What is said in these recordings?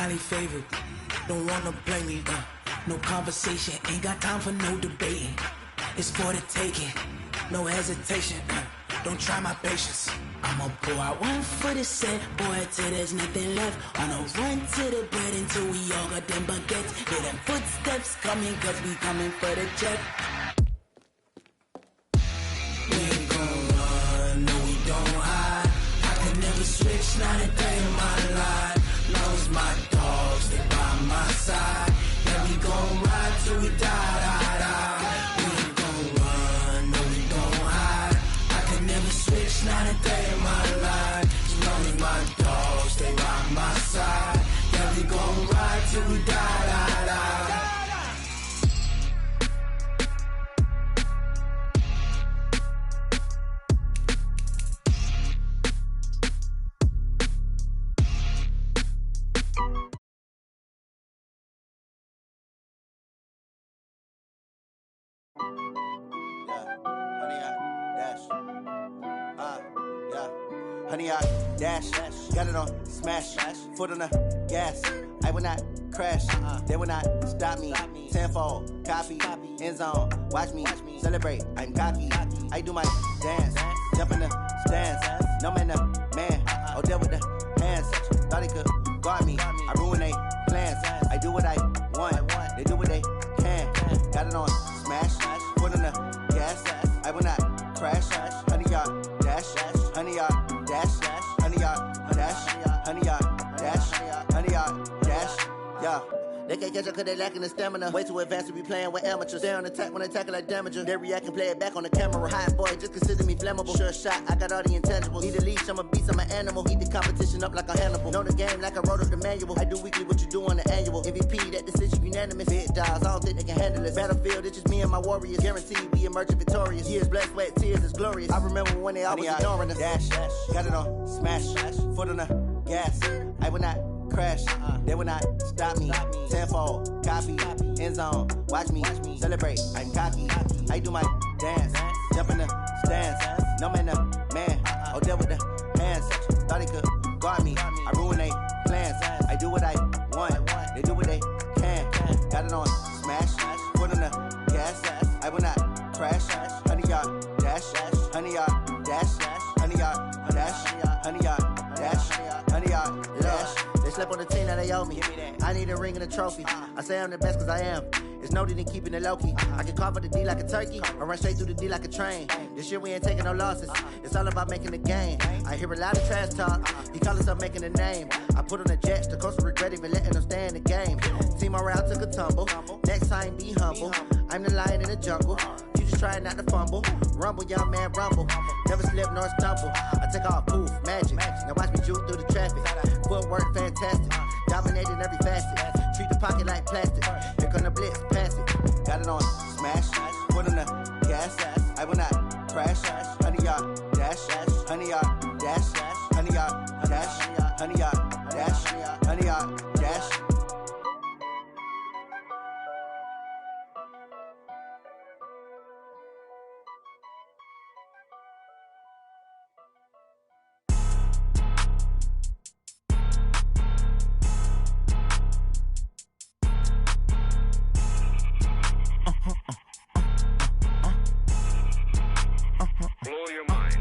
highly favored. Don't wanna play me, no conversation, ain't got time for no debating. It's for the taking, no hesitation, don't try my patience. I'ma pour out one for the set, boy, till there's nothing left. On a run to the bread until we all got them baguettes. Hear them footsteps coming, cause we coming for the jet. We ain't gon' run, no we don't hide. I can never switch, not a day in my life. Long as my dogs, they by my side. Yeah, we gon' ride till we die. We ain't gon' run, no we don't hide. I can never switch, not a day in my life. As long as my dogs, they by my side. Yeah, we gon' ride till we die. Honey, I dash, got it on smash, foot on the gas. I will not crash, they will not stop me. Tenfold, copy, end zone, watch me celebrate. I'm cocky, I do my dance, jump in the stands. No man, the man, oh, there with the hands. Thought he could guard me, I ruin they plans. I do what I want, they do what they can. Got it on smash, foot on the gas. I will not crash, honey, y'all dash, honey, y'all dash, honey, y'all dash, honey, y'all dash, honey, y'all dash, yeah. They can't catch up cause they lacking the stamina. Way too advanced to be playing with amateurs. Stay on attack when they tackle like damager. They react and play it back on the camera. Hot boy, just consider me flammable. Sure shot, I got all the intangibles. Need a leash, I'm a beast, I'm an animal. Eat the competition up like a Hannibal. Know the game like I wrote up the manual. I do weekly what you do on the annual. MVP, that decision unanimous. Big dogs, I don't think they can handle it. Battlefield, it's just me and my warriors. Guaranteed we emerge victorious. Years, blood, sweat, tears, it's glorious. I remember when they always ignoring us. Dash, got it on smash, foot on the gas. I will not crash, they will not stop me. Tenfold, copy, end zone, watch me celebrate. I'm cocky, I do my dance, jump in the stands. No man, the man, oh, there with the hands. Thought he could guard me, I ruin they plans. I do what I want, they do what they can. Got it on smash, foot on the gas. I will not crash, honey, y'all dash, honey, y'all dash, honey, y'all dash, honey, y'all dash, honey, y'all dash. They slept on the team that they owe me. I need a ring and a trophy. I say I'm the best cause I am. It's no need in keeping it low-key. I can carve up the D like a turkey or run straight through the D like a train. This year we ain't taking no losses. It's all about making the game. I hear a lot of trash talk. He call himself making a name. I put on the jets. The coach will regret even letting them stay in the game. Team morale took a tumble. Next time be humble. I'm the lion in the jungle. You just try not to fumble. Rumble, young man, rumble. Never slip nor stumble. I take off, poof, magic. Now watch me juke through the traffic. Footwork fantastic. Dominating every facet. Treat the pocket like plastic. Here come the blitz, pass it. Got it on smash. Foot on the gas. I will not crash. Honey, y'all dash. Honey, y'all dash. Honey, y'all dash. Honey, y'all dash. Honey, y'all dash. Blow your mind.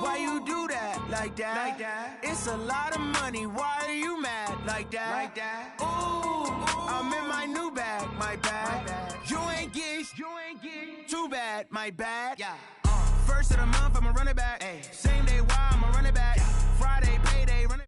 Why you do that? Like that? It's a lot of money. Why are you mad? Like that? Ooh, I'm in my new bag. My bad. You ain't getting too bad. My bad. Yeah. First of the month, I'ma run it back. Same day, why I'ma run it back. Friday, payday, run it.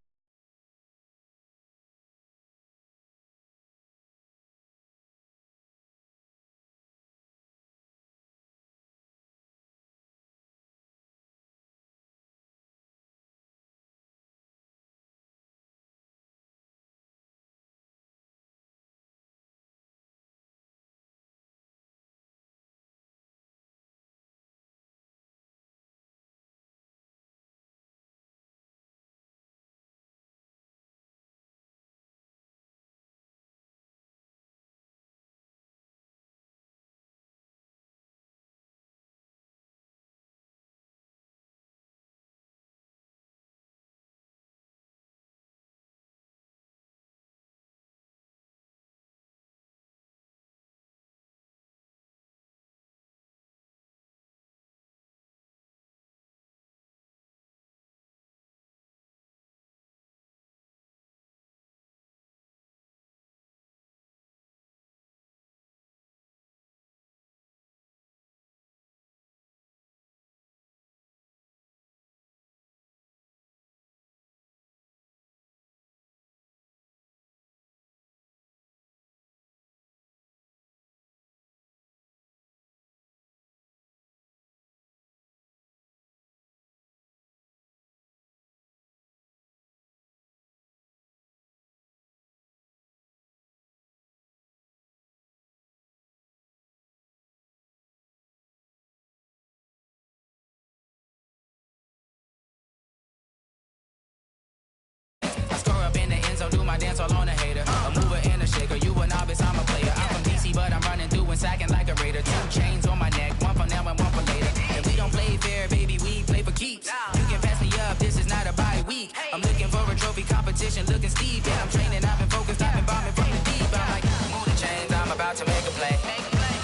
do my dance all on a hater. A mover and a shaker, you a novice, I'm a player. I'm from DC, but I'm running through and sacking like a raider. 2 chains on my neck, one for now and one for later. And we don't play fair, baby, we play for keeps. You can pass me up, this is not a bye week. I'm looking for a trophy competition, looking steep. Yeah, I'm training, I've been focused, I've been bombing from the deep. I'm like, move the chains, I'm about to make a play.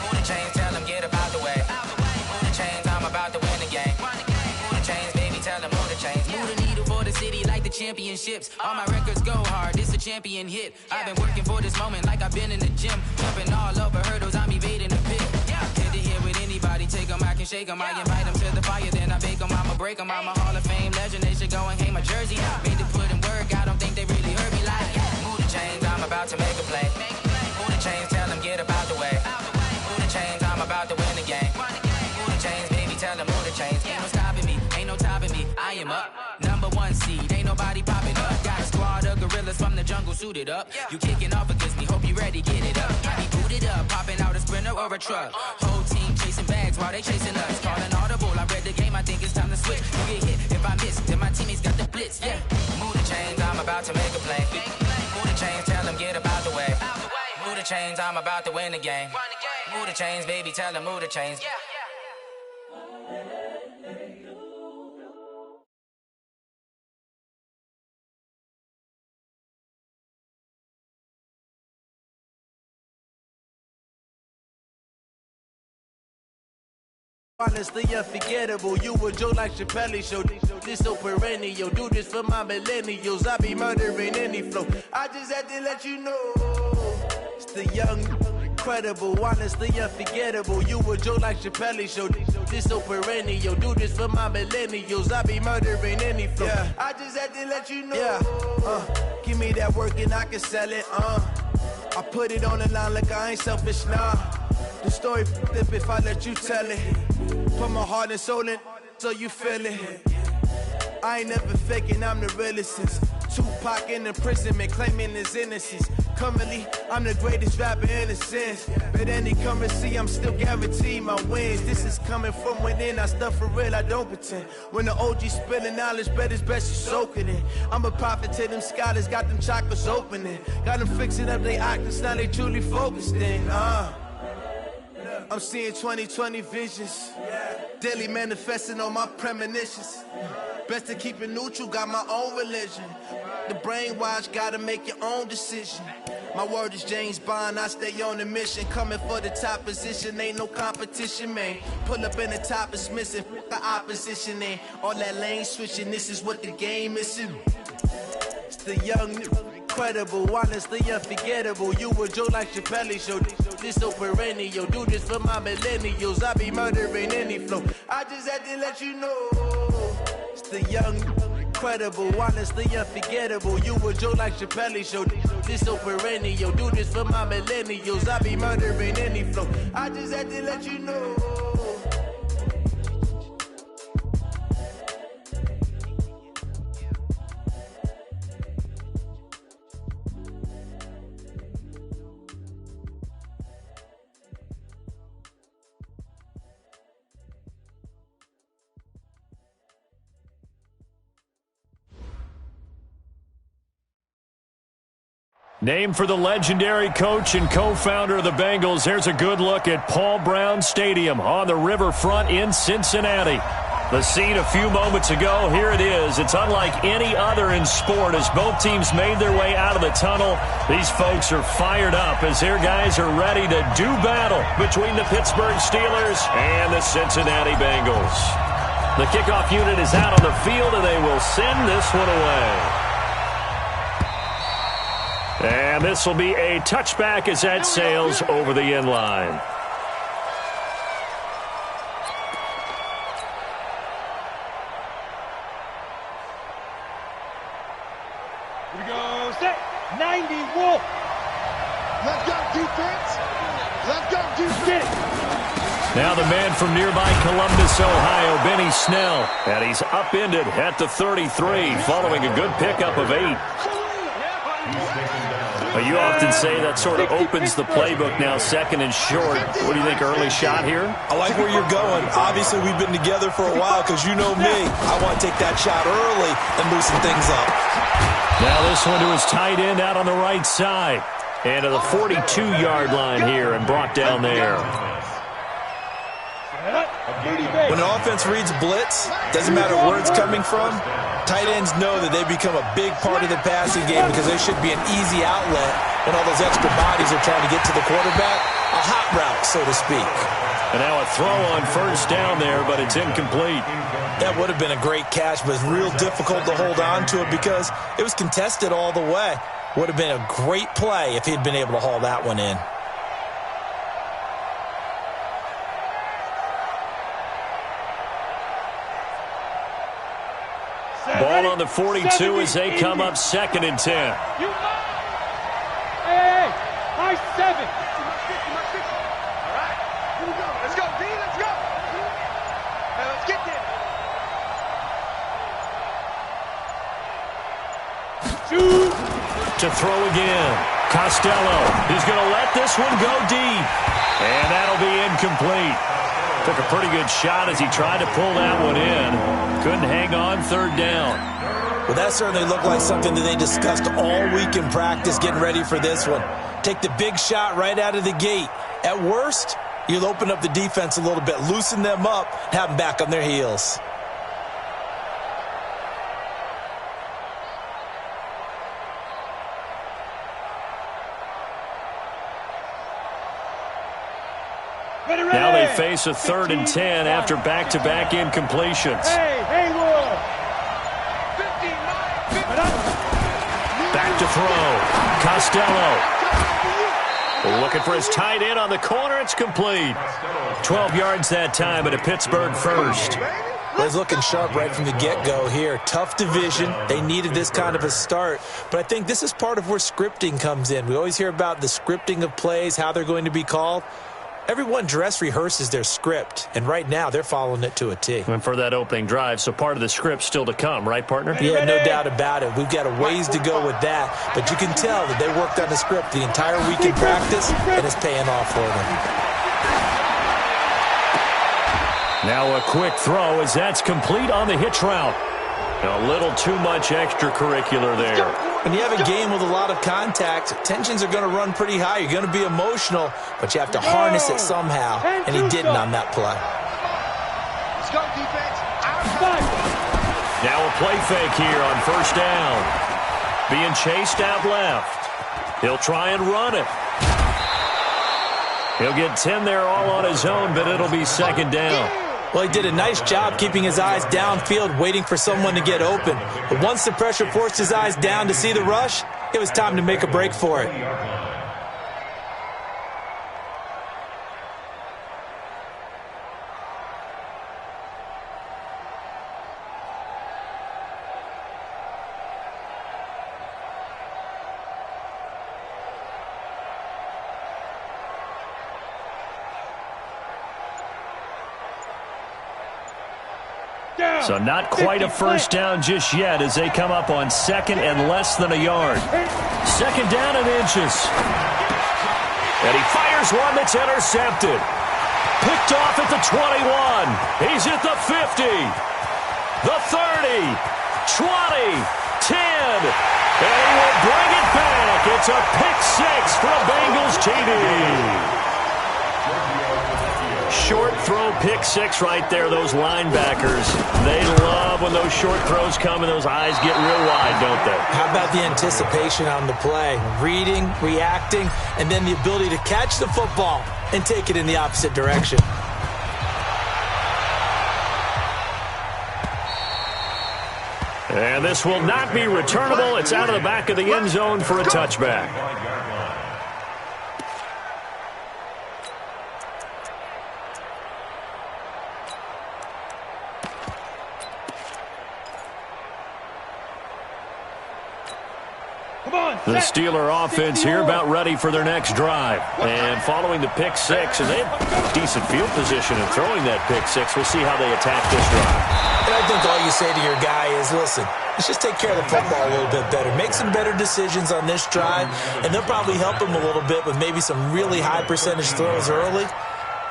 Move the chains, tell them get up out the way. Move the chains, I'm about to win the game. Move the chains, baby, tell them move the chains. Move the needle for the city like the championships. All my records go hard, this a champion hit. I've been working for this moment like I've been in the gym. Jumping all over hurdles, I'm evading the pit. Get to here with anybody, take them, I can shake them. I invite them to the fire, then I bake them, I'ma break them. I'm a Hall of Fame legend, they should go and hang my jersey. Made to put in work, I don't think they really heard me like. Move the chains, I'm about to make a play. Move the chains, tell them get up out the way. Move the chains, I'm about to win the game. Move the chains, baby, tell them move the chains. Ain't no stopping me, ain't no topping me, I am up. #1 seed, ain't nobody popping up. Got a squad of gorillas from the jungle suited up. You kicking off against me, hope you ready, get it up. Got me booted up, popping out a Sprinter or a truck. Whole team chasing bags while they chasing us. Calling audible, I read the game, I think it's time to switch. You get hit, if I miss, then my teammates got the blitz, yeah. Move the chains, I'm about to make a play. Move the chains, tell them get up out the way. Move the chains, I'm about to win the game. Move the chains, baby, tell them move the chains. Honestly unforgettable, you a joke like Chappelle show. This so perennial, do this for my millennials. I be murdering any flow. I just had to let you know, it's the young, incredible, honestly unforgettable. You a joke like Chappelle show. This so perennial, do this for my millennials. I be murdering any flow. Yeah. I just had to let you know. Yeah. Give me that work and I can sell it. I put it on the line like I ain't selfish, nah. The story flip if I let you tell it. Put my heart and soul in so you feel it. I ain't never faking, I'm the realest since Tupac in imprisonment, claiming his innocence. Currently, I'm the greatest rapper in a sense. But any currency, I'm still guaranteed my wins. This is coming from within, I stuff for real, I don't pretend. When the OG spilling knowledge, bet it's best you soak it in. I'm a prophet to them scholars, got them chakras opening. Got them fixing up their octaves, now they truly focused in. I'm seeing 2020 visions, daily manifesting on my premonitions. Best to keep it neutral, got my own religion. The brainwash, gotta make your own decision. My word is James Bond, I stay on the mission. Coming for the top position, ain't no competition, man. Pull up in the top is missing, the opposition ain't. All that lane switching, this is what the game is. It's the young, incredible, honestly unforgettable. You a joke like Chappelle show. This so perennial, do this for my millennials. I be murdering any flow. I just had to let you know, it's the young, incredible, honestly unforgettable. You a joke like Chappelle show. This so perennial, do this for my millennials. I be murdering any flow. I just had to let you know. Named for the legendary coach and co-founder of the Bengals, here's a good look at Paul Brown Stadium on the riverfront in Cincinnati. The scene a few moments ago, here it is. It's unlike any other in sport as both teams made their way out of the tunnel. These folks are fired up as their guys are ready to do battle between the Pittsburgh Steelers and the Cincinnati Bengals. The kickoff unit is out on the field, and they will send this one away. And this will be a touchback as that sails over the end line. Here we go, set, 90, Wolf. Let's go, defense. Let's go, defense. Now the man from nearby Columbus, Ohio, Benny Snell. And he's upended at the 33 following a good pickup of 8. You often say that sort of opens the playbook now, second and short. What do you think, early shot here? I like where you're going. Obviously, we've been together for a while because you know me. I want to take that shot early and loosen things up. Now this one to his tight end out on the right side. And to the 42-yard line here and brought down there. When an offense reads blitz, doesn't matter where it's coming from, tight ends know that they become a big part of the passing game because they should be an easy outlet when all those extra bodies are trying to get to the quarterback. A hot route, so to speak. And now a throw on first down there, but it's incomplete. That would have been a great catch, but it's real difficult to hold on to it because it was contested all the way. Would have been a great play if he'd been able to haul that one in. Ball on the 42 as they come up 2nd and 10. Hey, high 7. All right, here we go. Let's go, D. Let's go. Hey, let's get there. Shoot. To throw again. Costello is going to let this one go deep. And that'll be incomplete. Took a pretty good shot as he tried to pull that one in. Couldn't hang on 3rd down. Well, that certainly looked like something that they discussed all week in practice getting ready for this one. Take the big shot right out of the gate. At worst, you'll open up the defense a little bit, loosen them up, have them back on their heels. Now they face a 3rd and 10 after back-to-back incompletions. Hey, Haywood. Back to throw. Costello. Looking for his tight end on the corner. It's complete. 12 yards that time, and a Pittsburgh first. Well, he's looking sharp right from the get-go here. Tough division. They needed this kind of a start. But I think this is part of where scripting comes in. We always hear about the scripting of plays, how they're going to be called. Everyone dress rehearses their script, and right now they're following it to a T. And for that opening drive, so part of the script still to come, right, partner? Yeah, no doubt about it. We've got a ways to go with that, but you can tell that they worked on the script the entire week in practice, and it's paying off for them. Now a quick throw as that's complete on the hitch route. A little too much extracurricular there. When you have a game with a lot of contact, tensions are going to run pretty high. You're going to be emotional, but you have to harness it somehow, and he didn't on that play. Let's go, defense. Now a play fake here on first down. Being chased out left. He'll try and run it. He'll get 10 there all on his own, but it'll be 2nd down. Well, he did a nice job keeping his eyes downfield, waiting for someone to get open. But once the pressure forced his eyes down to see the rush, it was time to make a break for it. So not quite a first down just yet as they come up on 2nd and less than a yard. 2nd down and inches. And he fires one that's intercepted. Picked off at the 21. He's at the 50. The 30. 20. 10. And he will bring it back. It's a pick 6 for a Bengals TD. Short throw, pick 6 right there. Those linebackers, they love when those short throws come and those eyes get real wide, don't they? How about the anticipation on the play? Reading, reacting, and then the ability to catch the football and take it in the opposite direction. And this will not be returnable. It's out of the back of the end zone for a touchback. The Steeler offense here about ready for their next drive. And following the pick 6, and they have decent field position in throwing that pick 6. We'll see how they attack this drive. And I think all you say to your guy is, listen, let's just take care of the football a little bit better. Make some better decisions on this drive, and they'll probably help him a little bit with maybe some really high percentage throws early.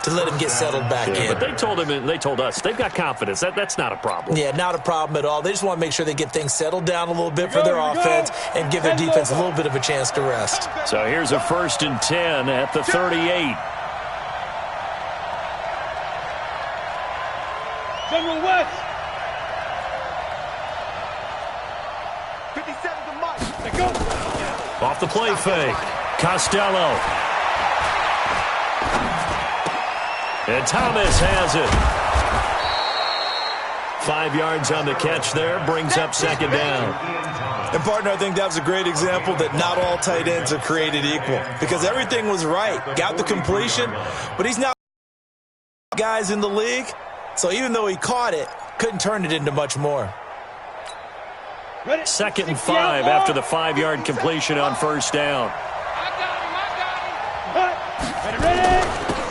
to let him get settled back in. But they told us they've got confidence. That's not a problem. Yeah, not a problem at all. They just want to make sure they get things settled down a little bit for their offense and give their defense a little bit of a chance to rest. So here's a 1st and 10 at the 38. General West. 57 to Mike. Let go. Off the play fake. Costello. And Thomas has it. 5 yards on the catch there. Brings up 2nd down. And, partner, I think that was a great example that not all tight ends are created equal. Because everything was right. Got the completion. But he's not guys in the league. So even though he caught it, couldn't turn it into much more. 2nd and 5 after the 5-yard completion on 1st down.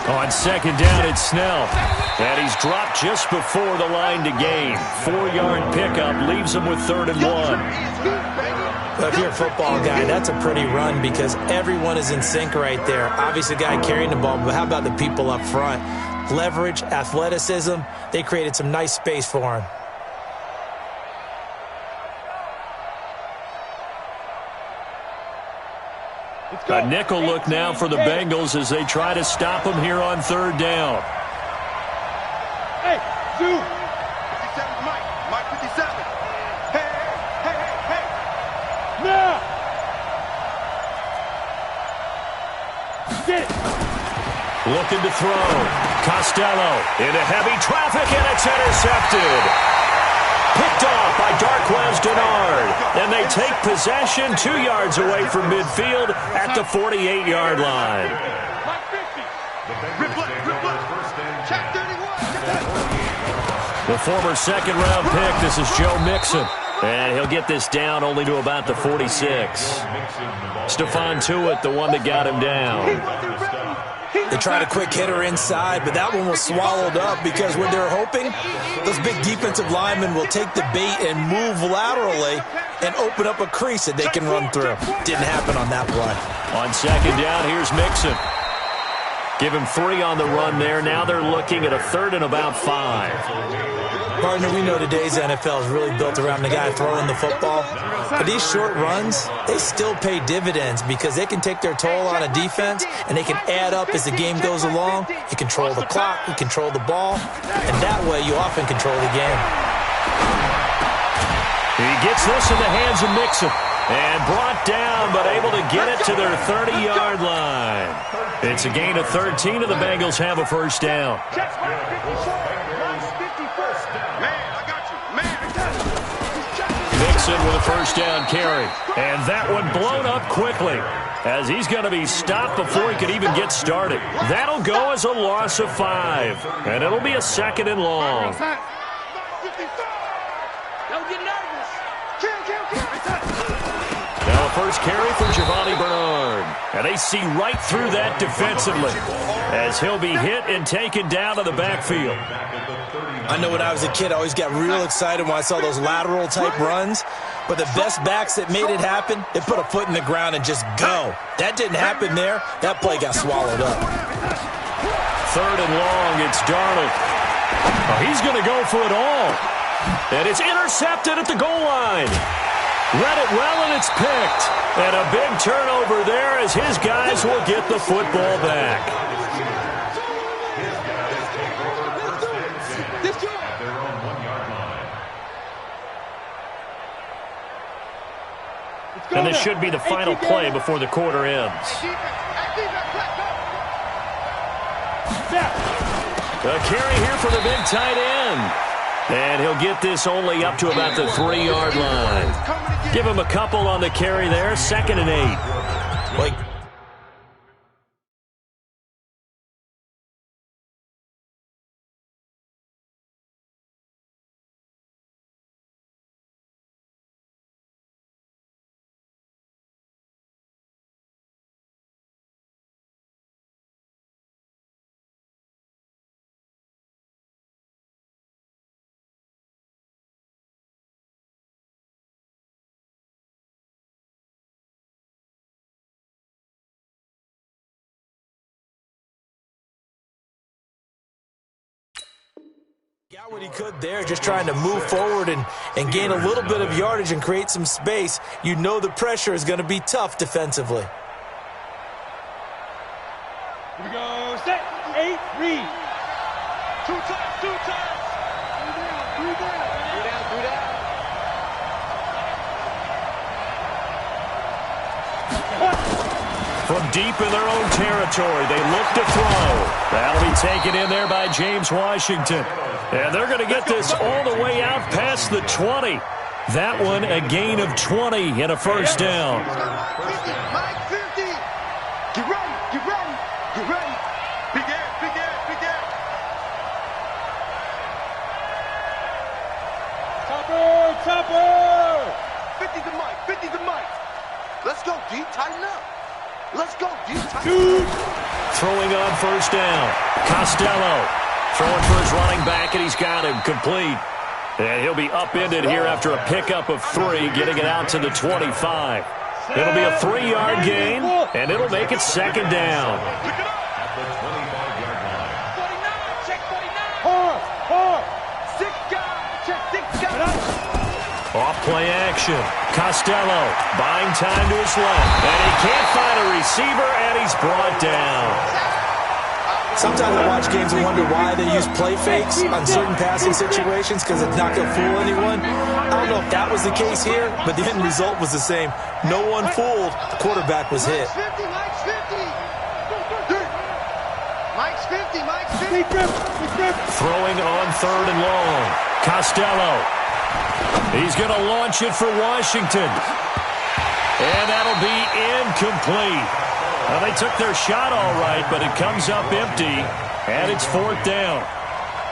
On 2nd down, it's Snell. And he's dropped just before the line to gain. 4-yard pickup leaves him with 3rd and 1. Well, if you're a football guy, that's a pretty run because everyone is in sync right there. Obviously, the guy carrying the ball, but how about the people up front? Leverage, athleticism, they created some nice space for him. A nickel look now for the Bengals as they try to stop him here on 3rd down. Hey, Zoo. 57 Mike. Mike 57. Hey. Now. Get it. Looking to throw. Costello into heavy traffic, and it's intercepted. Picked off by Darquez Denard. And they take possession 2 yards away from midfield at the 48-yard line. Check 31. The former 2nd-round pick, this is Joe Mixon. And he'll get this down only to about the 46. Stephon Tuitt, the one that got him down. They tried a quick hitter inside, but that one was swallowed up because what they're hoping, those big defensive linemen will take the bait and move laterally and open up a crease that they can run through. Didn't happen on that play. On 2nd down, here's Mixon. Give him 3 on the run there. Now they're looking at a 3rd and about 5. Partner, we know today's NFL is really built around the guy throwing the football. But these short runs, they still pay dividends because they can take their toll on a defense and they can add up as the game goes along. You control the clock, you control the ball, and that way you often control the game. He gets this in the hands of Mixon. And brought down, but able to get it to their 30-yard line. It's a gain of 13, and the Bengals have a 1st down. Mixon with a 1st down carry. And that one blown up quickly as he's going to be stopped before he could even get started. That'll go as a loss of 5, and it'll be a 2nd and long. Now a first carry for Giovanni Bernard. And they see right through that defensively as he'll be hit and taken down to the backfield. I know when I was a kid, I always got real excited when I saw those lateral-type runs. But the best backs that made it happen, they put a foot in the ground and just go. That didn't happen there. That play got swallowed up. 3rd and long, it's Darnold. Oh, he's going to go for it all. And it's intercepted at the goal line. Read it well, and it's picked. And a big turnover there as his guys will get the football back. And this should be the final play before the quarter ends. A carry here for the big tight end. And he'll get this only up to about the 3-yard line. Give him a couple on the carry there. 2nd and 8. Like Got what he could there, just trying to move forward and gain a little bit of yardage and create some space. You know the pressure is going to be tough defensively. Here we go. Set. 8, read. Two times. Three down. From deep in their own territory, they look to throw. That'll be taken in there by James Washington. And they're going to get this all the way out past the 20. That one a gain of 20 and a first down. Mike 50. Get ready. Big air. Topper. 50 to Mike. Let's go, D. Tighten up. Throwing on first down. Costello throwing for his running back, and he's got him complete. And he'll be upended here after a pickup of 3, getting it out to the 25. It'll be a 3-yard gain, and it'll make it second down. Off play action. Costello buying time to his left. And he can't find a receiver, and he's brought down. Sometimes I watch games and wonder why they use play fakes on certain passing situations because it's not going to fool anyone. I don't know if that was the case here, but the end result was the same. No one fooled. The quarterback was hit. Mike's 50. Throwing on 3rd and long. Costello. He's going to launch it for Washington. And that'll be incomplete. Well, they took their shot all right, but it comes up empty, and it's 4th down.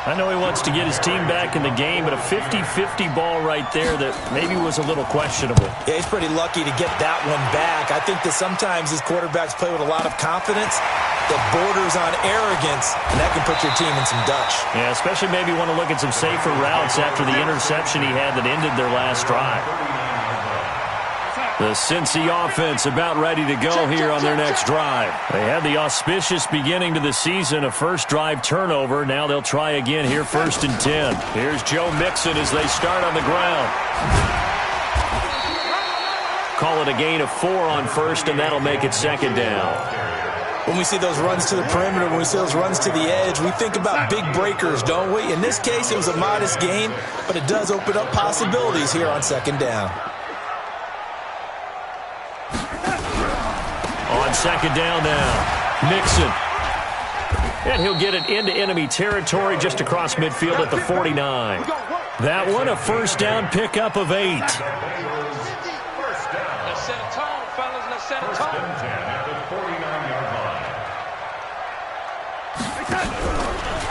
I know he wants to get his team back in the game, but a 50-50 ball right there that maybe was a little questionable. Yeah, he's pretty lucky to get that one back. I think that sometimes these quarterbacks play with a lot of confidence that borders on arrogance, and that can put your team in some dutch. Yeah, especially maybe want to look at some safer routes after the interception he had that ended their last drive. The Cincy offense about ready to go here on their next drive. They had the auspicious beginning to the season, a first drive turnover. Now they'll try again here, 1st and 10. Here's Joe Mixon as they start on the ground. Call it a gain of 4 on first, and that'll make it second down. When we see those runs to the perimeter, when we see those runs to the edge, we think about big breakers, don't we? In this case, it was a modest gain, but it does open up possibilities here on second down. On second down now, Mixon. And he'll get it into enemy territory just across midfield at the 49. That one, a first down pickup of 8. Let's set a tone, fellas. Let's set a tone.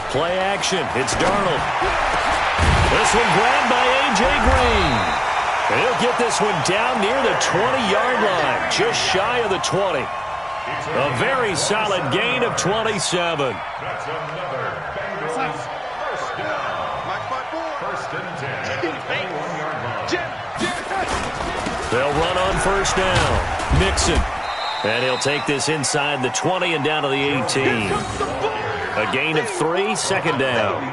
Play action. It's Darnold. This one grabbed by A.J. Green. And he'll get this one down near the 20-yard line, just shy of the 20. A very solid gain of 27. That's another Bengals first down. First and 10 at the 21-yard line. They'll run on first down. Mixon. And he'll take this inside the 20 and down to the 18. A gain of 3, second down.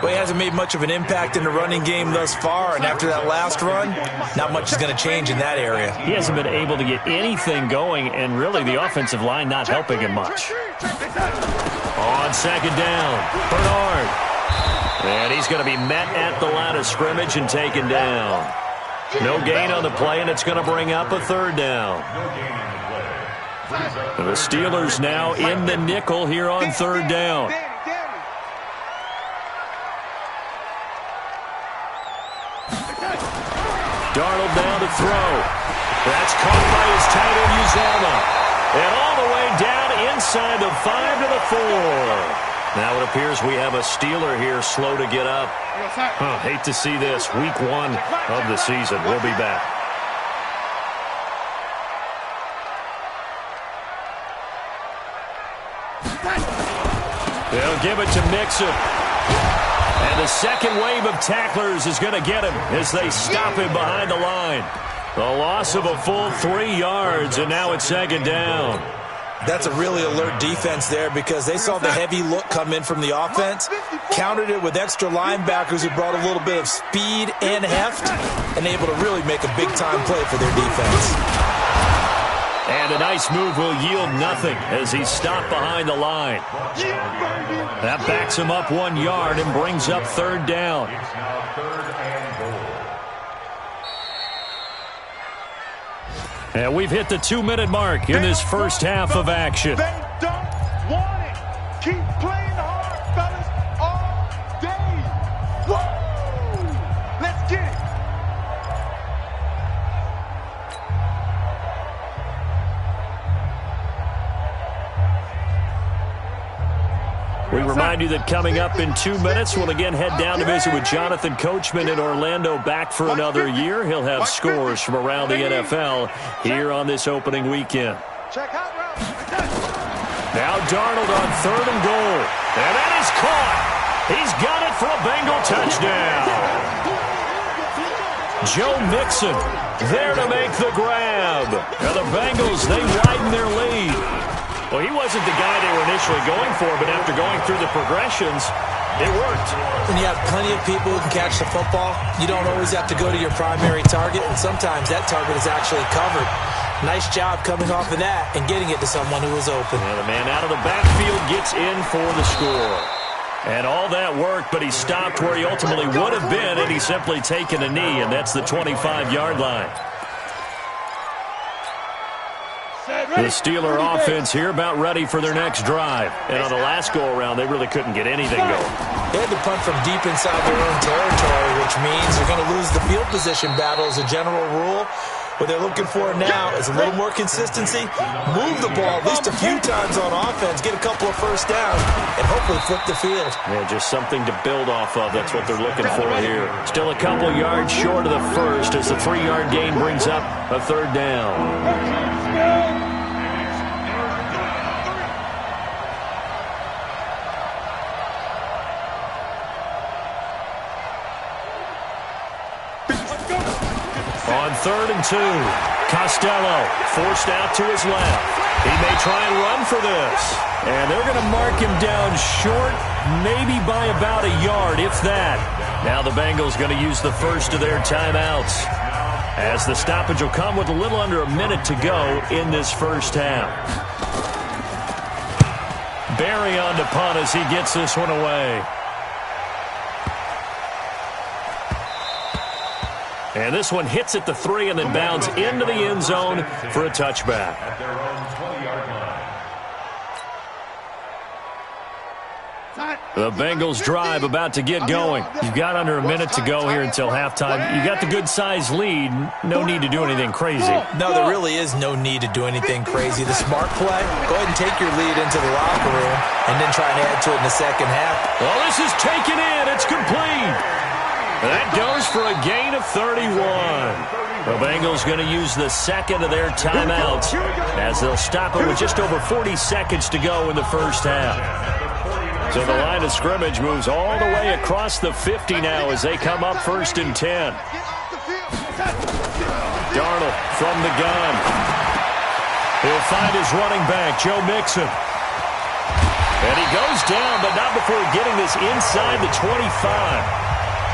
Well, he hasn't made much of an impact in the running game thus far, and after that last run, not much is going to change in that area. He hasn't been able to get anything going, and really the offensive line not helping him much. On second down, Bernard. And he's going to be met at the line of scrimmage and taken down. No gain on the play, and it's going to bring up a third down. The Steelers now in the nickel here on third down. Darnold down to throw. That's caught by his tight end, Uzomah. And all the way down inside the 5 to the 4. Now it appears we have a Steeler here slow to get up. Hate to see this. Week 1 of the season. We'll be back. They'll give it to Mixon. And the second wave of tacklers is going to get him as they stop him behind the line. The loss of a full 3 yards, and now it's second down. That's a really alert defense there because they saw the heavy look come in from the offense. countered it with extra linebackers who brought a little bit of speed and heft and able to really make a big-time play for their defense. And a nice move will yield nothing as he's stopped behind the line. That backs him up 1 yard and brings up third down. It's now 3rd and goal. And we've hit the 2-minute mark in this first half of action. They don't want it. Keep playing hard, fellas, all day. Woo! Let's get it. We remind you that coming up in 2 minutes, we'll again head down to visit with Jonathan Coachman in Orlando, back for another year. He'll have scores from around the NFL here on this opening weekend. Check out route. Now Darnold on 3rd and goal. And that is caught. He's got it for a Bengal touchdown. Joe Mixon there to make the grab. Now the Bengals, they widen their lead. Well, he wasn't the guy they were initially going for, but after going through the progressions, it worked. When you have plenty of people who can catch the football, you don't always have to go to your primary target, and sometimes that target is actually covered. Nice job coming off of that and getting it to someone who was open. And the man out of the backfield gets in for the score. And all that worked, but he stopped where he ultimately would have been had he simply taken a knee, and that's the 25-yard line. The Steeler offense here about ready for their next drive. And on the last go-around, they really couldn't get anything going. They had to punt from deep inside their own territory, which means they're going to lose the field position battle as a general rule. What they're looking for now is a little more consistency, move the ball at least a few times on offense, get a couple of first downs, and hopefully flip the field. Yeah, just something to build off of. That's what they're looking for here. Still a couple yards short of the first as the 3-yard gain brings up a third down. On 3rd and 2, Costello forced out to his left. He may try and run for this. And they're going to mark him down short, maybe by about a yard, if that. Now the Bengals going to use the first of their timeouts, as the stoppage will come with a little under a minute to go in this first half. Barry on to punt as he gets this one away. And this one hits at the 3 and then bounds into the end zone for a touchback. At their own 20-yard line. The Bengals drive about to get going. You've got under a minute to go here until halftime. You got the good-sized lead. No need to do anything crazy. No, there really is no need to do anything crazy. The smart play, go ahead and take your lead into the locker room and then try and add to it in the second half. Well, this is taken in. It's complete. That goes for a gain of 31. The Bengals going to use the second of their timeouts as they'll stop it with just over 40 seconds to go in the first half. So the line of scrimmage moves all the way across the 50 now as they come up 1st and 10. Darnold from the gun. He'll find his running back, Joe Mixon. And he goes down, but not before getting this inside the 25.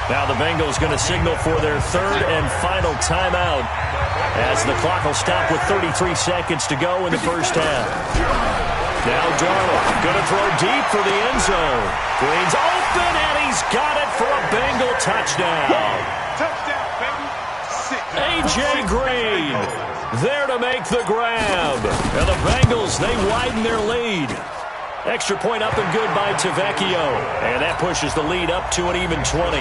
Now the Bengals going to signal for their 3rd and final timeout as the clock will stop with 33 seconds to go in the first half. Now Darnold going to throw deep for the end zone. Green's open, and he's got it for a Bengal touchdown. Touchdown, baby. A.J. Green there to make the grab. And the Bengals, they widen their lead. Extra point up and good by Tavecchio. And that pushes the lead up to an even 20.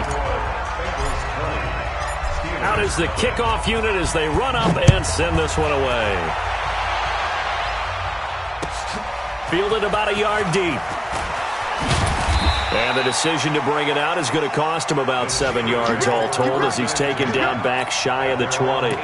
Out is the kickoff unit as they run up and send this one away. Fielded about a yard deep. And the decision to bring it out is going to cost him about 7 yards all told as he's taken down back shy of the 20.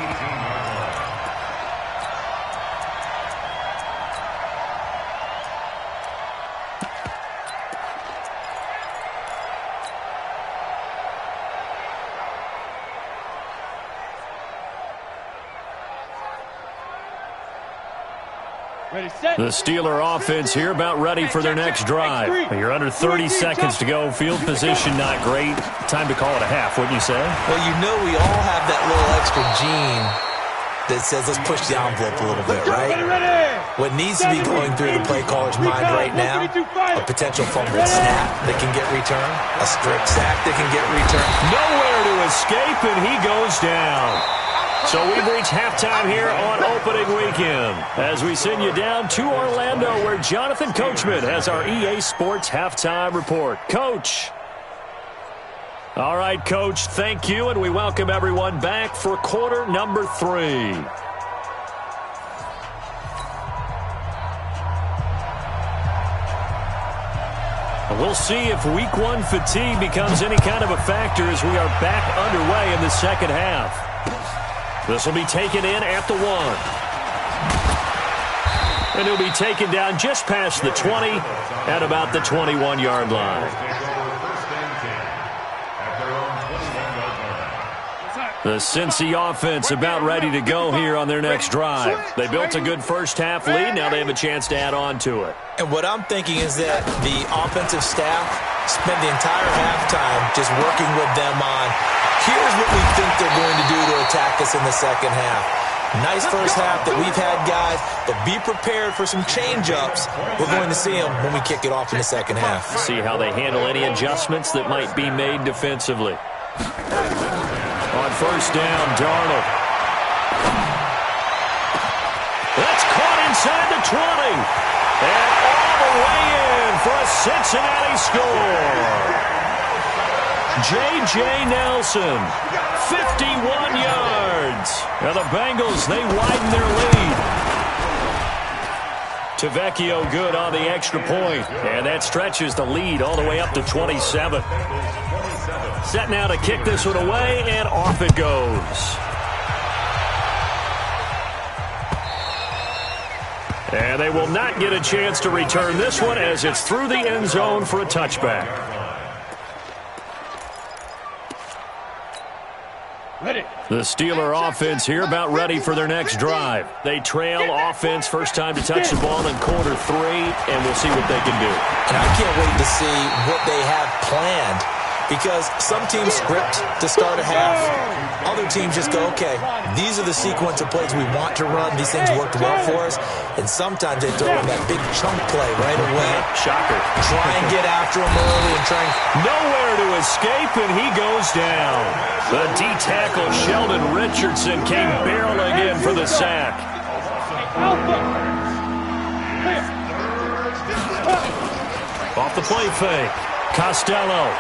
The Steeler offense here about ready for their next drive. You're under 30 seconds to go. Field position not great. Time to call it a half, wouldn't you say? Well, you know we all have that little extra gene that says let's push the envelope a little bit, right? What needs to be going through the play caller's mind right now, a potential fumbled snap that can get returned, a strip sack that can get returned. Nowhere to escape, and he goes down. So we've reached halftime here on opening weekend as we send you down to Orlando where Jonathan Coachman has our EA Sports halftime report. Coach. All right, Coach, thank you, and we welcome everyone back for quarter number 3. We'll see if week 1 fatigue becomes any kind of a factor as we are back underway in the second half. This will be taken in at the 1. And he'll be taken down just past the 20 at about the 21-yard line. The Cincy offense about ready to go here on their next drive. They built a good first-half lead. Now they have a chance to add on to it. And what I'm thinking is that the offensive staff spent the entire halftime just working with them on, here's what we think they're going to do to attack us in the second half. Nice first half that we've had, guys, but be prepared for some change-ups. We're going to see them when we kick it off in the second half. See how they handle any adjustments that might be made defensively. On first down, Darnold. That's caught inside the 20. And all the way in for a Cincinnati score. J.J. Nelson, 51 yards. Now the Bengals, they widen their lead. Tavecchio good on the extra point. And that stretches the lead all the way up to 27. Set now to kick this one away, and off it goes. And they will not get a chance to return this one as it's through the end zone for a touchback. The Steeler offense here about ready for their next drive. They trail offense, first time to touch the ball in quarter 3, and we'll see what they can do. And I can't wait to see what they have planned, because some teams script to start a half. Other teams just go, okay, these are the sequence of plays we want to run. These things worked well for us. And sometimes they throw in that big chunk play right away. Shocker. Try and get after him early and try and... Nowhere to escape, and he goes down. The D-tackle Sheldon Richardson came barreling in for the sack. Off the play fake. Costello.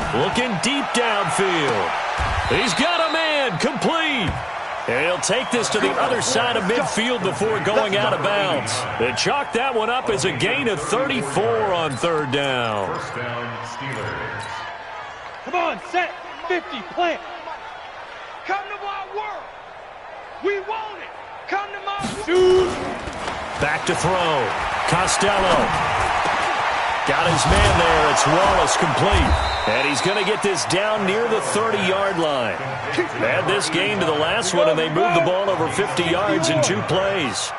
Looking deep downfield. He's got a man, complete. And he'll take this to the other side of midfield before going out of bounds. They chalked that one up as a gain of 34 on third down. First down, Steelers. Come on, set, 50, plant. Come to my world. We want it. Come to my shoot. Back to throw. Costello. Got his man there. It's Wallace, complete. And he's going to get this down near the 30-yard line. Add this game to the last one, and they moved the ball over 50 yards in 2 plays.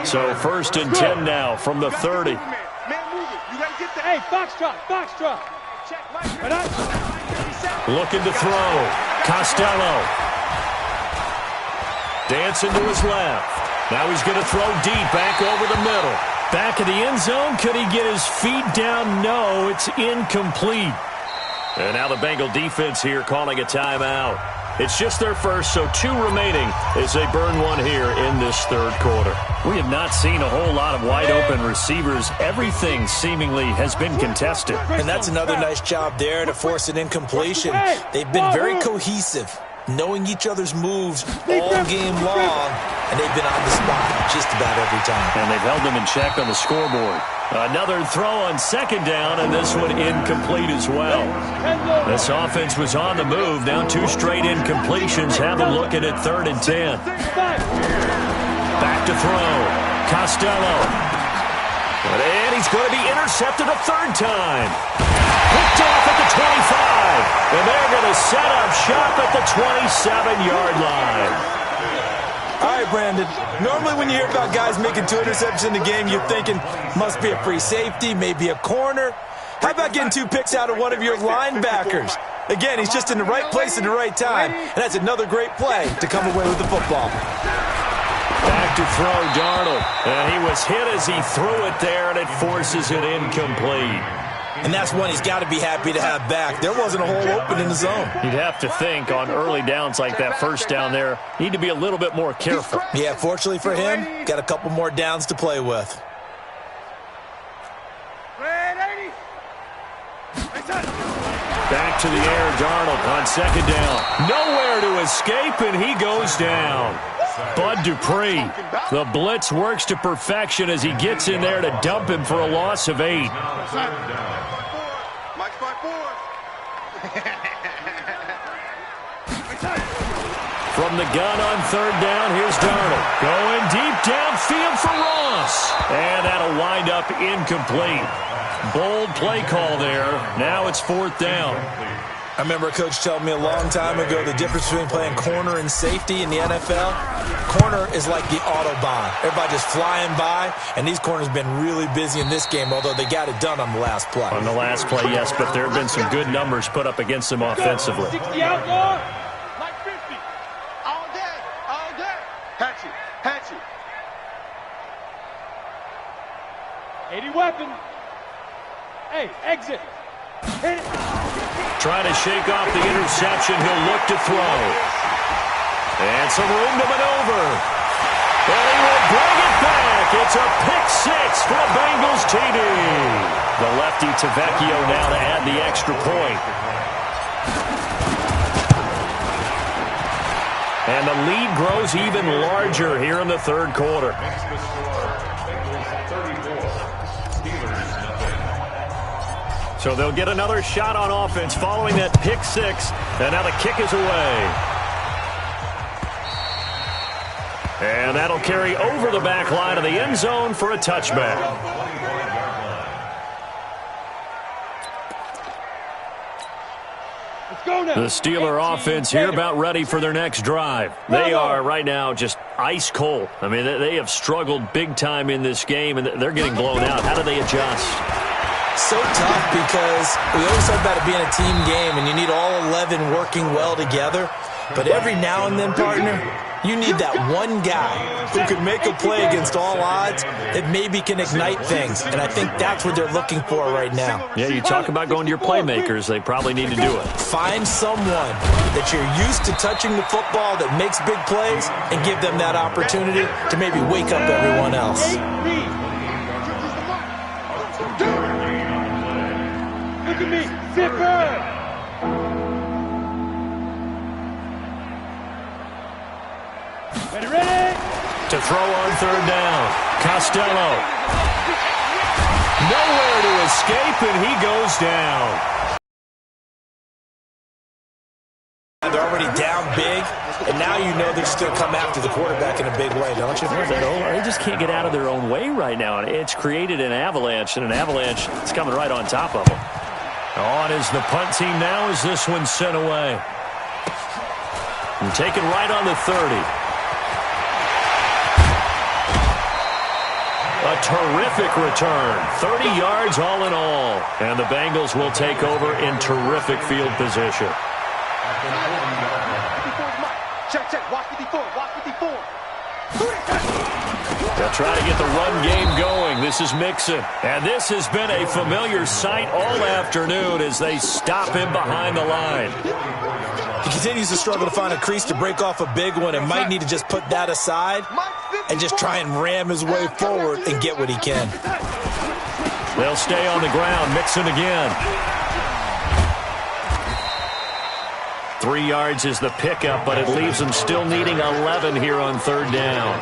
So first and 10 now from the 30. Hey, foxtrot. Looking to throw. Costello. Dancing to his left. Now he's going to throw deep back over the middle. Back in the end zone. Could he get his feet down? No, it's incomplete. And now the Bengal defense here calling a timeout. It's just their first, so 2 remaining as they burn one here in this third quarter. We have not seen a whole lot of wide-open receivers. Everything seemingly has been contested. And that's another nice job there to force an incompletion. They've been very cohesive, knowing each other's moves all game long, and they've been on the spot just about every time. And they've held them in check on the scoreboard. Another throw on second down, and this one incomplete as well. This offense was on the move. Now 2 straight incompletions have them looking at 3rd and 10. Back to throw. Costello. And he's going to be intercepted a 3rd time. Picked off at the 25. And they're going to set up shop at the 27-yard line. right, Brandon. Normally when you hear about guys making 2 interceptions in the game, you're thinking, must be a free safety, maybe a corner. How about getting 2 picks out of one of your linebackers? Again, he's just in the right place at the right time, and that's another great play to come away with the football. Back to throw, Darnold. And he was hit as he threw it there, and it forces it incomplete. And that's one he's got to be happy to have back. There wasn't a hole open in the zone. You'd have to think on early downs like that first down there, need to be a little bit more careful. Yeah, fortunately for him, got a couple more downs to play with. Back to the air, Darnold on second down. Nowhere to escape, and he goes down. Bud Dupree, the blitz works to perfection as he gets in there to dump him for a loss of 8. From the gun on third down, here's Darnold. Going deep downfield for Ross. And that'll wind up incomplete. Bold play call there. Now it's 4th down. I remember a coach telling me a long time ago the difference between playing corner and safety in the NFL. Corner is like the Autobahn. Everybody just flying by, and these corners have been really busy in this game, although they got it done on the last play. On the last play, yes, but there have been some good numbers put up against them offensively. 60 outlaw, like 50. All day, all day. Hatchet, hatchet. 80 weapon. Hey, exit. Hit it. Trying to shake off the interception. He'll look to throw. And some room to maneuver. And he will bring it back. It's a pick-6 for a Bengals TD. The lefty Tavecchio now to add the extra point. And the lead grows even larger here in the third quarter. So they'll get another shot on offense following that pick-6. And now the kick is away. And that'll carry over the back line of the end zone for a touchback. Let's go now. The Steeler offense here about ready for their next drive. They are right now just ice cold. I mean, they have struggled big time in this game, and they're getting blown out. How do they adjust? So tough because we always talk about it being a team game, and you need all 11 working well together. But every now and then, partner, you need that one guy who can make a play against all odds that maybe can ignite things. And I think that's what they're looking for right now. Yeah, you talk about going to your playmakers. They probably need to do it. Find someone that you're used to touching the football that makes big plays and give them that opportunity to maybe wake up everyone else. Look at me, zipper! Ready? To throw on third down. Costello. Nowhere to escape, and he goes down. They're already down big, and now you know they're just going to come after the quarterback in a big way, don't you? They just can't get out of their own way right now. It's created an avalanche, and an avalanche is coming right on top of them. On is the punt team now as this one's sent away. And taken right on the 30. A terrific return. 30 yards all in all. And the Bengals will take over in terrific field position. Check, check. Watch 54. Watch 54. They'll try to get the run game going. This is Mixon. And this has been a familiar sight all afternoon as they stop him behind the line. He continues to struggle to find a crease to break off a big one and might need to just put that aside and just try and ram his way forward and get what he can. They'll stay on the ground. Mixon again. 3 yards is the pickup, but it leaves them still needing 11 here on third down.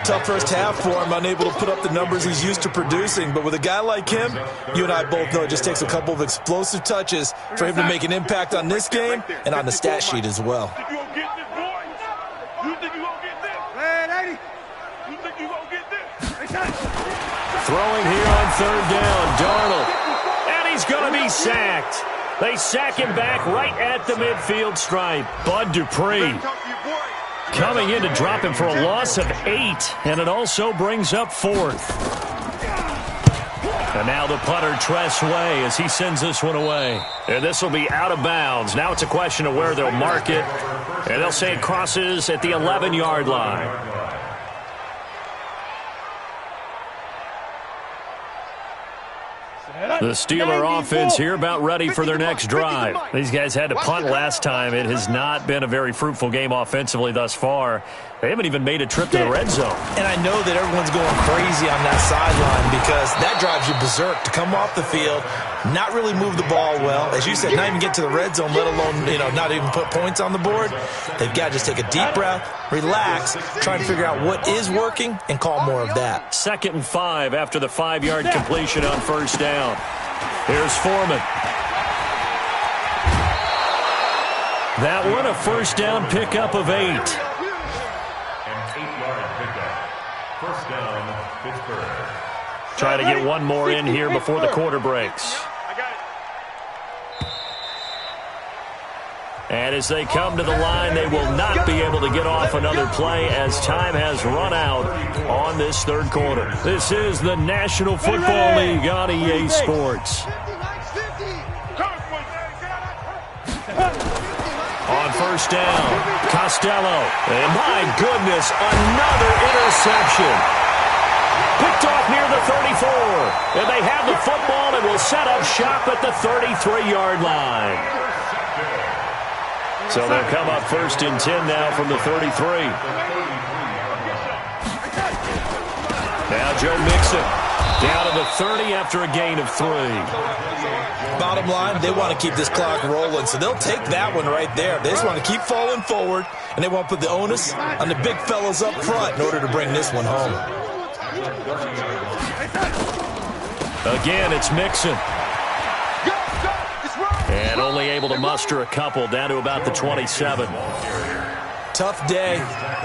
Tough first half for him, unable to put up the numbers he's used to producing. But with a guy like him, you and I both know it just takes a couple of explosive touches for him to make an impact on this game and on the stat sheet as well. You gonna get this, boy? You think you gonna get this? Man, 80. You think you gonna get this? Throwing here on third down, Darnold. And he's going to be sacked. They sack him back right at the midfield stripe. Bud Dupree. Coming in to drop him for a loss of 8, and it also brings up 4th. And now the punter, Tress Way, as he sends this one away. And this will be out of bounds. Now it's a question of where they'll mark it. And they'll say it crosses at the 11-yard line. The Steeler offense here about ready for their next drive. These guys had to punt last time. It has not been a very fruitful game offensively thus far. They haven't even made a trip to the red zone. And I know that everyone's going crazy on that sideline because that drives you berserk to come off the field, not really move the ball well. As you said, not even get to the red zone, let alone, not even put points on the board. They've got to just take a deep breath, relax, try and figure out what is working, and call more of that. 2nd and 5 after the 5-yard completion on first down. Here's Foreman. That one, a first down pickup of 8. First down, Pittsburgh. Try to get one more in here before the quarter breaks. And as they come to the line, they will not be able to get off another play as time has run out on this third quarter. This is the National Football League on EA Sports. On first down, Costello. And my goodness, another interception. Picked off near the 34. And they have the football and will set up shop at the 33-yard line. So they'll come up 1st and 10 now from the 33. Now Joe Mixon down to the 30 after a gain of 3. Bottom line, they want to keep this clock rolling, so they'll take that one right there. They just want to keep falling forward, and they want to put the onus on the big fellas up front in order to bring this one home. Again, it's Mixon. And only able to muster a couple down to about the 27. Tough day,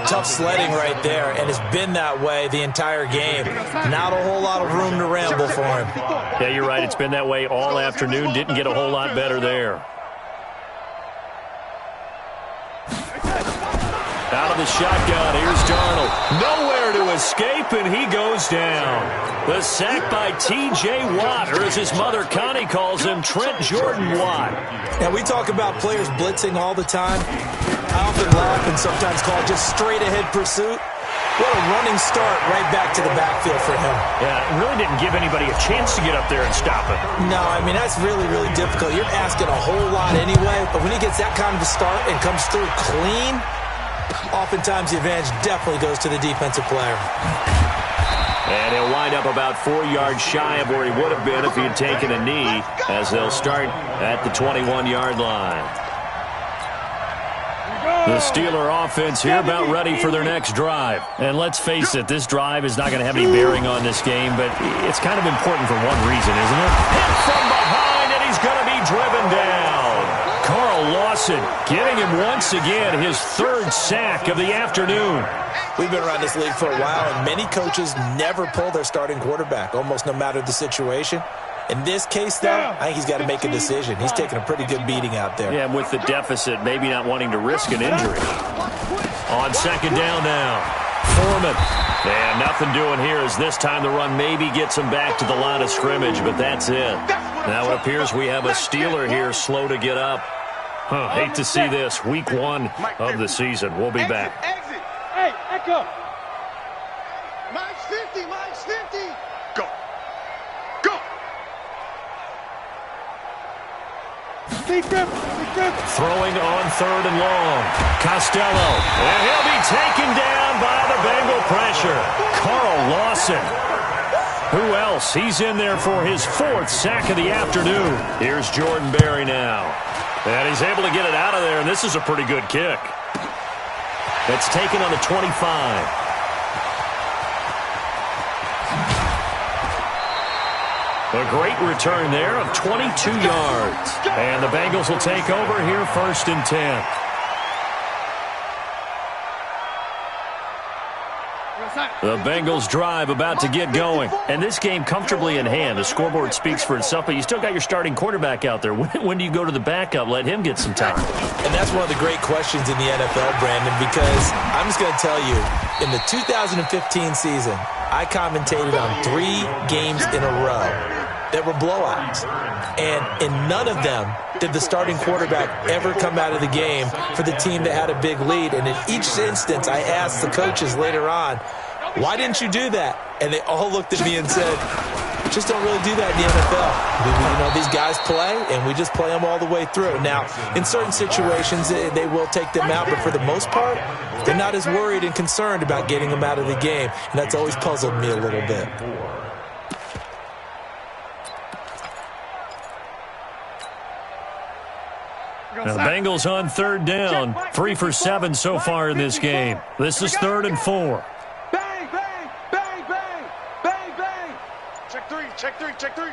tough sledding right there, and it's been that way the entire game. Not a whole lot of room to ramble for him. Yeah, you're right. It's been that way all afternoon. Didn't get a whole lot better there. Out of the shotgun, here's Darnold. Nowhere to escape, and he goes down. The sack by T.J. Watt, or as his mother Connie calls him, Trent Jordan Watt. Now, we talk about players blitzing all the time. I often laugh and sometimes call it just straight-ahead pursuit. What a running start right back to the backfield for him. Yeah, it really didn't give anybody a chance to get up there and stop him. No, I mean, that's really, really difficult. You're asking a whole lot anyway, but when he gets that kind of a start and comes through clean, oftentimes the advantage definitely goes to the defensive player. And he'll wind up about 4 yards shy of where he would have been if he had taken a knee, as they'll start at the 21-yard line. The Steeler offense here about ready for their next drive. And let's face it, this drive is not going to have any bearing on this game, but it's kind of important for one reason, isn't it? Hit from behind, and he's going to be driven down. Carl Lawson getting him once again, his 3rd sack of the afternoon. We've been around this league for a while, and many coaches never pull their starting quarterback, almost no matter the situation. In this case, though, I think he's got to make a decision. He's taking a pretty good beating out there. Yeah, with the deficit, maybe not wanting to risk an injury. On 2nd down now, Foreman. And nothing doing here as this time the run maybe gets him back to the line of scrimmage, but that's it. Now it appears we have a Steeler here slow to get up. Hate to see this. Week 1 of the season. We'll be back. Exit. Hey, echo. Mike's 50. Mike's 50. Go. Go. Throwing on 3rd and long. Costello. And he'll be taken down by the Bengal pressure. Carl Lawson. Who else? He's in there for his 4th sack of the afternoon. Here's Jordan Berry now. And he's able to get it out of there, and this is a pretty good kick. It's taken on the 25. A great return there of 22 yards. And the Bengals will take over here 1st and 10. The Bengals drive about to get going. And this game comfortably in hand. The scoreboard speaks for itself, but you still got your starting quarterback out there. When do you go to the backup? Let him get some time. And that's one of the great questions in the NFL, Brandon, because I'm just going to tell you, in the 2015 season, I commentated on 3 games in a row that were blowouts. And in none of them did the starting quarterback ever come out of the game for the team that had a big lead. And in each instance, I asked the coaches later on, why didn't you do that? And they all looked at me and said, just don't really do that in the NFL. These guys play, and we just play them all the way through. Now, in certain situations, they will take them out, but for the most part, they're not as worried and concerned about getting them out of the game. And that's always puzzled me a little bit. Now the Bengals on 3rd down, 3 for 7 so far in this game. This is 3rd and 4. Bang, bang, bang, bang, bang, bang. Check 3, check 3, check 3.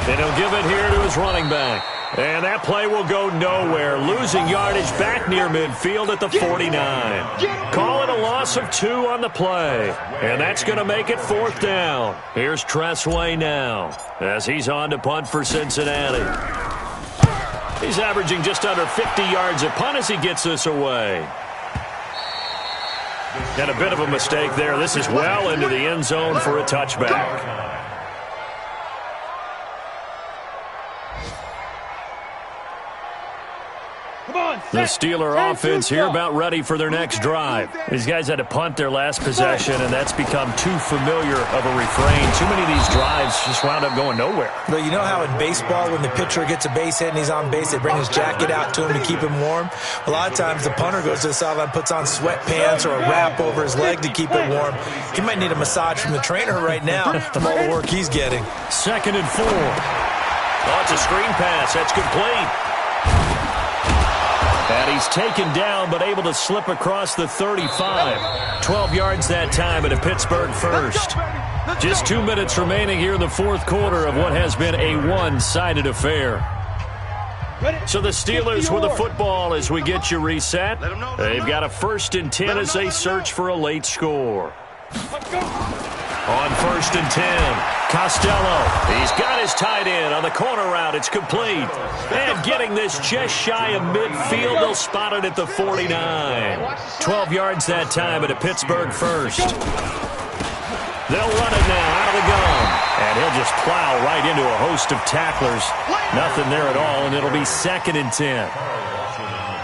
And he'll give it here to his running back. And that play will go nowhere. Losing yardage back near midfield at the 49. Call it a loss of 2 on the play. And that's going to make it 4th down. Here's Tressway now as he's on to punt for Cincinnati. He's averaging just under 50 yards a punt as he gets this away. And a bit of a mistake there. This is well into the end zone for a touchback. The Steeler offense here about ready for their next drive. These guys had to punt their last possession, and that's become too familiar of a refrain. Too many of these drives just wound up going nowhere. But you know how in baseball, when the pitcher gets a base hit and he's on base, they bring his jacket out to him to keep him warm? A lot of times the punter goes to the sideline, puts on sweatpants or a wrap over his leg to keep it warm. He might need a massage from the trainer right now from all the work he's getting. 2nd and 4. Oh, it's a screen pass. That's complete. And he's taken down, but able to slip across the 35. 12 yards that time at a Pittsburgh first. Just 2 minutes remaining here in the 4th quarter of what has been a one-sided affair. So the Steelers with the football as we get you reset. They've got a 1st and 10 as they search for a late score. On 1st and 10, Costello. He's got his tight end on the corner route. It's complete. And getting this just shy of midfield, they'll spot it at the 49. 12 yards that time at a Pittsburgh first. They'll run it now out of the gun. And he'll just plow right into a host of tacklers. Nothing there at all, and it'll be 2nd and 10.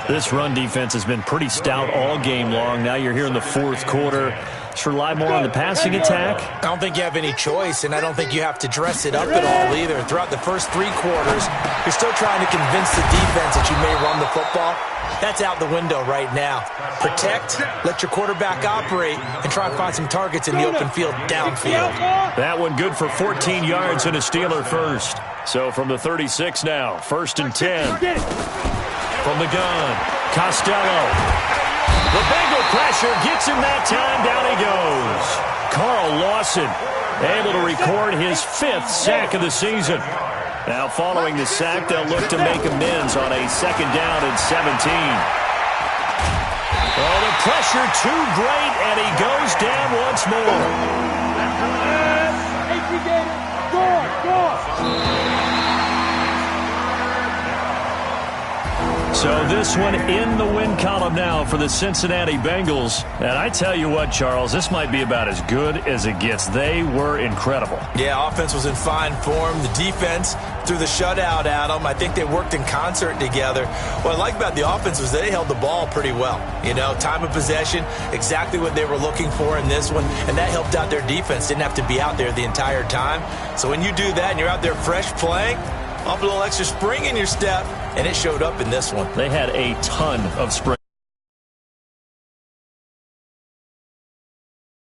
This run defense has been pretty stout all game long. Now you're here in the 4th quarter. Just rely more on the passing attack. I don't think you have any choice, and I don't think you have to dress it up at all either. Throughout the first 3 quarters, you're still trying to convince the defense that you may run the football. That's out the window right now. Protect, let your quarterback operate, and try and find some targets in the open field downfield. That one good for 14 yards and a Steeler first. So from the 36 now, 1st and 10. From the gun, Costello. The Bengal pressure gets him that time. Down he goes. Carl Lawson able to record his 5th sack of the season. Now following the sack, they'll look to make amends on a 2nd down and 17. Oh, the pressure too great, and he goes down once more. So this one in the win column now for the Cincinnati Bengals. And I tell you what, Charles, this might be about as good as it gets. They were incredible. Yeah, offense was in fine form. The defense threw the shutout at them. I think they worked in concert together. What I like about the offense was they held the ball pretty well. Time of possession, exactly what they were looking for in this one. And that helped out their defense. Didn't have to be out there the entire time. So when you do that and you're out there fresh playing, off a little extra spring in your step, and it showed up in this one. They had a ton of spring.